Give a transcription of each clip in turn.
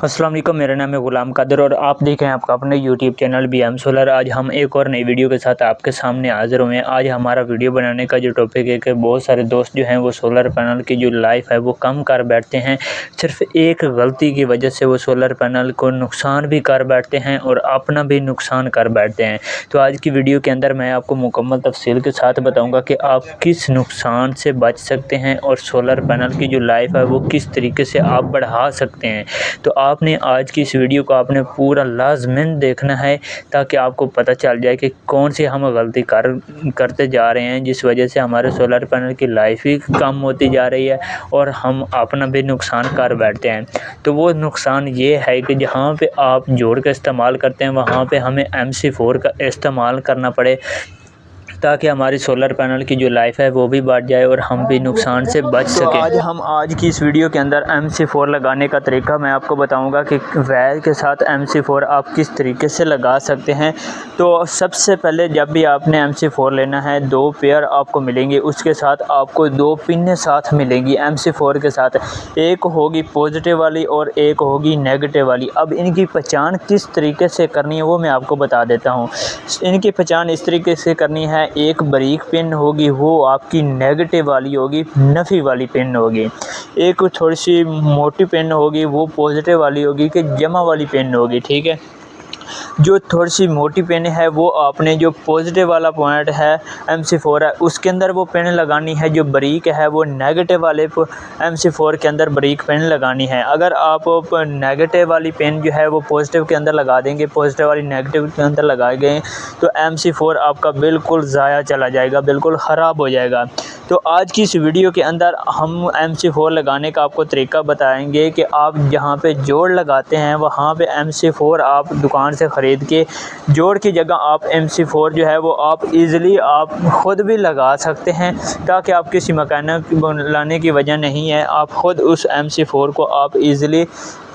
अस्सलाम वालेकुम, मेरा नाम है ग़ुलाम कादिर और आप देख रहे हैं आपका अपने यूट्यूब चैनल BM सोलर। आज हम एक और नई वीडियो के साथ आपके सामने हाज़िर हुए हैं। आज हमारा वीडियो बनाने का जो टॉपिक है कि बहुत सारे दोस्त जो हैं वो सोलर पैनल की जो लाइफ है वो कम कर बैठते हैं। सिर्फ एक गलती की वजह से वो सोलर पैनल को नुकसान भी कर बैठते हैं और अपना भी नुकसान कर बैठते हैं। तो आज की वीडियो के अंदर मैं आपको मुकम्मल तफसील के साथ बताऊँगा कि आप किस नुकसान से बच सकते हैं और सोलर पैनल की जो लाइफ है वो किस तरीके से आप बढ़ा सकते हैं। तो आपने आज की इस वीडियो को आपने पूरा लाज़िमन देखना है ताकि आपको पता चल जाए कि कौन सी हम गलती करते जा रहे हैं जिस वजह से हमारे सोलर पैनल की लाइफ ही कम होती जा रही है और हम अपना भी नुकसान कर बैठते हैं। तो वो नुकसान ये है कि जहाँ पे आप जोड़ का इस्तेमाल करते हैं वहाँ पे हमें MC4 का इस्तेमाल करना पड़े ताकि हमारी सोलर पैनल की जो लाइफ है वो भी बढ़ जाए और हम भी नुकसान से बच सकें। आज की इस वीडियो के अंदर MC4 लगाने का तरीका मैं आपको बताऊंगा कि वायर के साथ MC4 आप किस तरीके से लगा सकते हैं। तो सबसे पहले जब भी आपने MC4 लेना है 2 पेयर आपको मिलेंगे, उसके साथ आपको 2 पिनें साथ मिलेंगी MC4 के साथ। एक होगी पॉजिटिव वाली और एक होगी नेगेटिव वाली। अब इनकी पहचान किस तरीके से करनी है वो मैं आपको बता देता हूँ। इनकी पहचान इस तरीके से करनी है, एक बारीक पिन होगी वो आपकी नेगेटिव वाली होगी, नफ़ी वाली पिन होगी। एक थोड़ी सी मोटी पिन होगी वो पॉजिटिव वाली होगी कि जमा वाली पिन होगी। ठीक है, जो थोड़ी सी मोटी पिन है वो आपने जो पॉजिटिव वाला पॉइंट है MC4 है उसके अंदर वो पिन लगानी है। जो बारीक है वो नेगेटिव वाले MC4 के अंदर बारीक पिन लगानी है। अगर आप नेगेटिव वाली पिन जो है वो पॉजिटिव के अंदर लगा देंगे, पॉजिटिव वाली नेगेटिव के अंदर लगाए गए तो MC4 आपका बिल्कुल ज़ाया चला जाएगा, बिल्कुल ख़राब हो जाएगा। तो आज की इस वीडियो के अंदर हम MC4 लगाने का आपको तरीका बताएंगे कि आप जहाँ पे जोड़ लगाते हैं वहाँ पे MC4 आप दुकान से ख़रीद के जोड़ की जगह आप MC4 जो है वो आप इजीली आप ख़ुद भी लगा सकते हैं, ताकि आप किसी मैकेनिक लाने की वजह नहीं है। आप ख़ुद उस MC4 को आप इजीली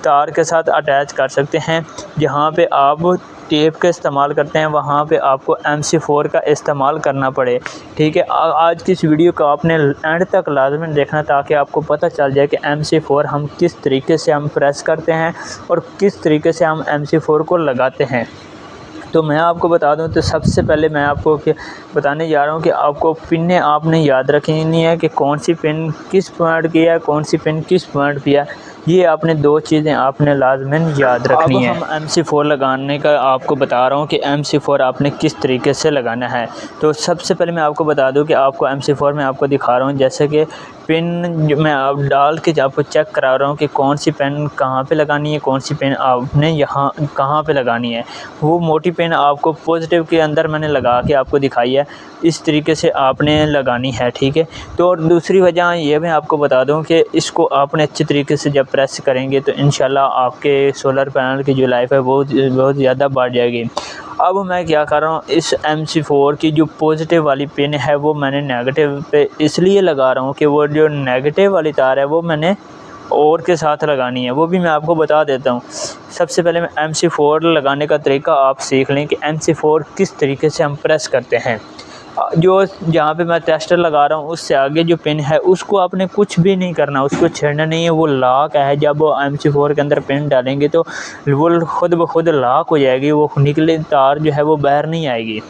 तार के साथ अटैच कर सकते हैं। जहाँ पे आप टेप का इस्तेमाल करते हैं वहाँ पे आपको MC4 का इस्तेमाल करना पड़े। ठीक है, आज की इस वीडियो को आपने एंड तक लाजमन देखना ताकि आपको पता चल जाए कि MC4 हम किस तरीके से हम प्रेस करते हैं और किस तरीके से हम MC4 को लगाते हैं। तो मैं आपको बता दूं, तो सबसे पहले मैं आपको बताने जा रहा हूं कि आपको पिनें आपने याद रखनी है कि कौन सी पिन किस पॉइंट की है, कौन सी पिन किस पॉइंट की है। ये आपने 2 चीज़ें आपने लाजमन याद रखनी है। हम MC4 लगाने का आपको बता रहा हूँ कि MC4 आपने किस तरीके से लगाना है। तो सबसे पहले मैं आपको बता दूँ कि आपको MC4 में आपको दिखा रहा हूँ, जैसे कि पिन मैं आप डाल के आपको चेक करा रहा हूँ कि कौन सी पेन कहाँ पे लगानी है, कौन सी पेन आपने यहाँ कहाँ पे लगानी है। वो मोटी पेन आपको पॉजिटिव के अंदर मैंने लगा के आपको दिखाई है, इस तरीके से आपने लगानी है। ठीक है, तो और दूसरी वजह ये मैं आपको बता दूं कि इसको आपने अच्छे तरीके से जब प्रेस करेंगे तो इंशाल्लाह आपके सोलर पैनल की जो लाइफ है वो बहुत ज़्यादा बढ़ जाएगी। अब मैं क्या कर रहा हूँ, इस MC4 की जो पॉजिटिव वाली पिन है वो मैंने नेगेटिव पे इसलिए लगा रहा हूँ कि वो जो नेगेटिव वाली तार है वो मैंने और के साथ लगानी है, वो भी मैं आपको बता देता हूँ। सबसे पहले मैं MC4 लगाने का तरीका आप सीख लें कि MC4 किस तरीके से हम प्रेस करते हैं। जो जहाँ पे मैं टेस्टर लगा रहा हूँ उससे आगे जो पिन है उसको आपने कुछ भी नहीं करना, उसको छेड़ना नहीं है। वो लॉक है, जब MC4 के अंदर पिन डालेंगे तो वो खुद ब खुद लॉक हो जाएगी, वो निकले तार जो है वो बाहर नहीं आएगी।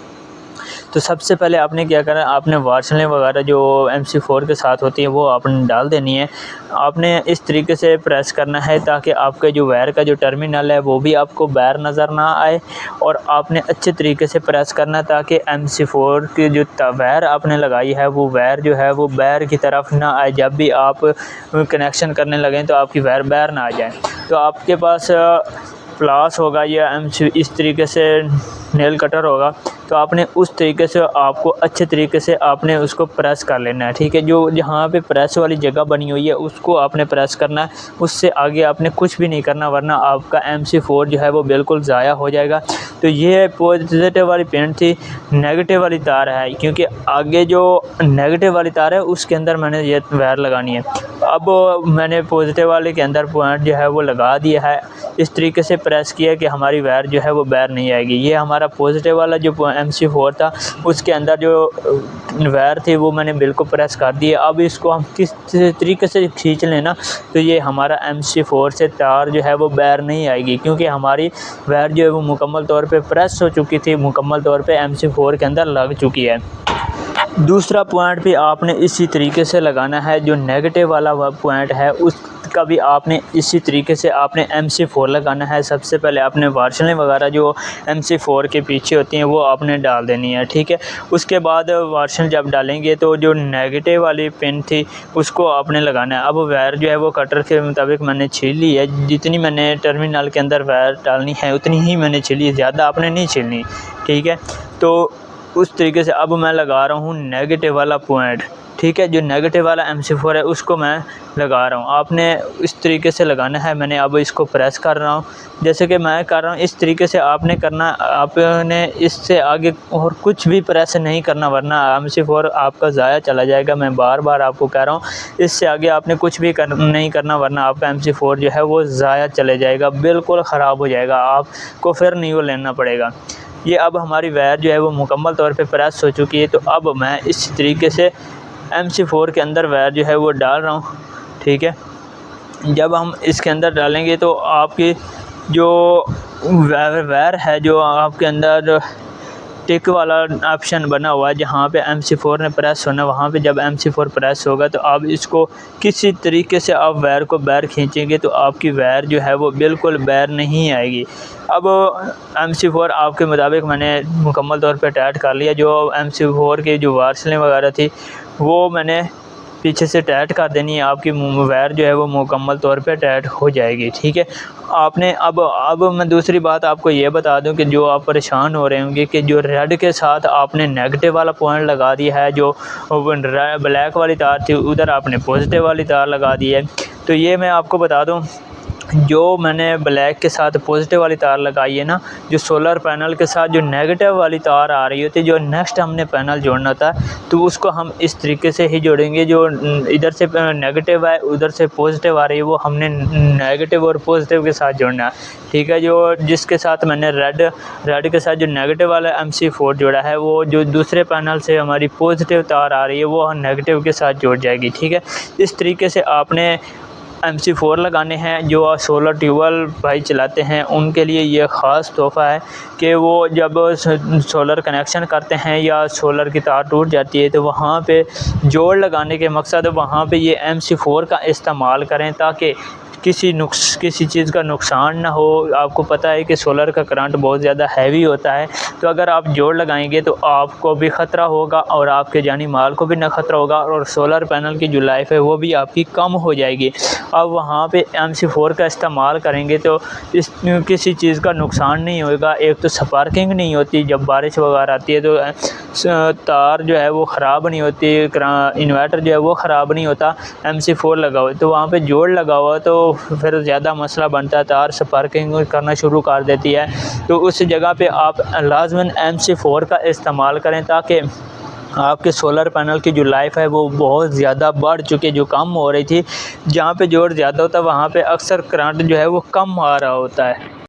तो सबसे पहले आपने क्या करना है, आपने वार्सलें वगैरह जो MC4 के साथ होती है वो आपने डाल देनी है। आपने इस तरीके से प्रेस करना है ताकि आपके जो वायर का जो टर्मिनल है वो भी आपको बाहर नज़र ना आए, और आपने अच्छे तरीके से प्रेस करना ताकि MC4 की जो वायर आपने लगाई है वो वायर जो है वो बाहर की तरफ ना आए। जब भी आप कनेक्शन करने लगें तो आपकी वायर बाहर ना आ जाए। तो आपके पास प्लास होगा या इस तरीके से नेल कटर होगा, तो आपने उस तरीके से आपको अच्छे तरीके से आपने उसको प्रेस कर लेना है। ठीक है, जो जहाँ पे प्रेस वाली जगह बनी हुई है उसको आपने प्रेस करना है, उससे आगे आपने कुछ भी नहीं करना, वरना आपका MC4 जो है वो बिल्कुल ज़ाया हो जाएगा। तो ये पॉजिटिव वाली पिन थी, नेगेटिव वाली तार है, क्योंकि आगे जो नेगेटिव वाली तार है उसके अंदर मैंने ये वायर लगानी है। अब मैंने पॉजिटिव वाले के अंदर पॉइंट जो है वो लगा दिया है। इस तरीके से प्रेस किया कि हमारी वायर जो है वो बाहर नहीं आएगी। ये हमारा पॉजिटिव वाला जो MC4 था उसके अंदर जो वायर थी वो मैंने बिल्कुल प्रेस कर दी है। अब इसको हम किस तरीके से खींच लेना तो ये हमारा MC4 से तार जो है वो बाहर नहीं आएगी, क्योंकि हमारी वायर जो है वो मुकम्मल तौर पे प्रेस हो चुकी थी, मुकम्मल तौर पे MC4 के अंदर लग चुकी है। दूसरा पॉइंट भी आपने इसी तरीके से लगाना है। जो नेगेटिव वाला पॉइंट है उसका भी आपने इसी तरीके से आपने MC4 लगाना है। सबसे पहले आपने वार्शलें वगैरह जो MC4 के पीछे होती हैं वो आपने डाल देनी है, ठीक है। उसके बाद वार्शल जब डालेंगे तो जो नेगेटिव वाली पिन थी उसको आपने लगाना है। अब वायर जो है वो कटर के मुताबिक मैंने छील ली है। जितनी मैंने टर्मिनल के अंदर वायर डालनी है उतनी ही मैंने छीली, ज़्यादा आपने नहीं छीलनी, ठीक है। तो उस तरीके से अब मैं लगा रहा हूँ नेगेटिव वाला पॉइंट, ठीक है। जो नेगेटिव वाला MC4 है उसको मैं लगा रहा हूँ। आपने इस तरीके से लगाना है। मैंने अब इसको प्रेस कर रहा हूँ जैसे कि मैं कर रहा हूँ, इस तरीके से आपने करना। आपने इससे आगे और कुछ भी प्रेस नहीं करना, वरना MC4 आपका ज़ाया चला जाएगा। मैं बार बार आपको कह रहा हूँ, इससे आगे आपने कुछ भी नहीं करना, वरना आपका MC4 जो है वो ज़ाया चले जाएगा, बिल्कुल ख़राब हो जाएगा, आपको फिर न्यू लेना पड़ेगा। ये अब हमारी वायर जो है वो मुकम्मल तौर पे प्रेस हो चुकी है। तो अब मैं इस तरीके से MC4 के अंदर वायर जो है वो डाल रहा हूँ, ठीक है। जब हम इसके अंदर डालेंगे तो आपकी जो वायर है, जो आपके अंदर टिक वाला ऑप्शन बना हुआ है जहाँ पे MC4 ने प्रेस होना, वहाँ पे जब MC4 प्रेस होगा तो आप इसको किसी तरीके से आप वायर को बाहर खींचेंगे तो आपकी वायर जो है वो बिल्कुल बाहर नहीं आएगी। अब MC4 आपके मुताबिक मैंने मुकम्मल तौर पे टाइट कर लिया। जो MC4 की जो वार्शलें वगैरह थी वो मैंने पीछे से टाइट कर देनी है। आपकी वायर जो है वो मुकम्मल तौर पे टाइट हो जाएगी, ठीक है। आपने अब मैं दूसरी बात आपको ये बता दूं कि जो आप परेशान हो रहे होंगे कि जो रेड के साथ आपने नेगेटिव वाला पॉइंट लगा दिया है, जो ब्लैक वाली तार थी उधर आपने पॉजिटिव वाली तार लगा दी है। तो ये मैं आपको बता दूं, जो मैंने ब्लैक के साथ पॉजिटिव वाली तार लगाई है ना, जो सोलर पैनल के साथ जो नेगेटिव वाली तार आ रही होती है, जो नेक्स्ट हमने पैनल जोड़ना था तो उसको हम इस तरीके से ही जोड़ेंगे। जो इधर से नेगेटिव है उधर से पॉजिटिव आ रही है वो हमने नेगेटिव और पॉजिटिव के साथ जोड़ना है, ठीक है। जो जिसके साथ मैंने रेड के साथ जो नेगेटिव वाला MC4 जोड़ा है वो जो दूसरे पैनल से हमारी पॉजिटिव तार आ रही है वो नेगेटिव के साथ जोड़ जाएगी, ठीक है। इस तरीके से आपने MC4 लगाने हैं। जो सोलर ट्यूबवेल भाई चलाते हैं उनके लिए ये ख़ास तोहफ़ा है कि वो जब सोलर कनेक्शन करते हैं या सोलर की तार टूट जाती है तो वहाँ पे जोड़ लगाने के मकसद वहाँ पे ये MC4 का इस्तेमाल करें ताकि किसी चीज़ का नुकसान ना हो। आपको पता है कि सोलर का करंट बहुत ज़्यादा हैवी होता है, तो अगर आप जोड़ लगाएंगे तो आपको भी ख़तरा होगा और आपके जानी माल को भी ना ख़तरा होगा, और सोलर पैनल की जो लाइफ है वो भी आपकी कम हो जाएगी। अब वहाँ पे MC4 का इस्तेमाल करेंगे तो किसी चीज़ का नुकसान नहीं होगा। एक तो स्पार्किंग नहीं होती, जब बारिश वगैरह आती है तो तार जो है वो ख़राब नहीं होती, इन्वर्टर जो है वो ख़राब नहीं होता। MC4 लगा हुआ तो वहाँ पे जोड़ लगा हुआ तो फिर ज़्यादा मसला बनता है, तार स्पार्किंग करना शुरू कर देती है। तो उस जगह पे आप लाज़मन MC4 का इस्तेमाल करें ताकि आपके सोलर पैनल की जो लाइफ है वो बहुत ज़्यादा बढ़ चुकी है, जो कम हो रही थी। जहाँ पे जोड़ ज़्यादा होता है वहाँ पे अक्सर करंट जो है वो कम आ रहा होता है।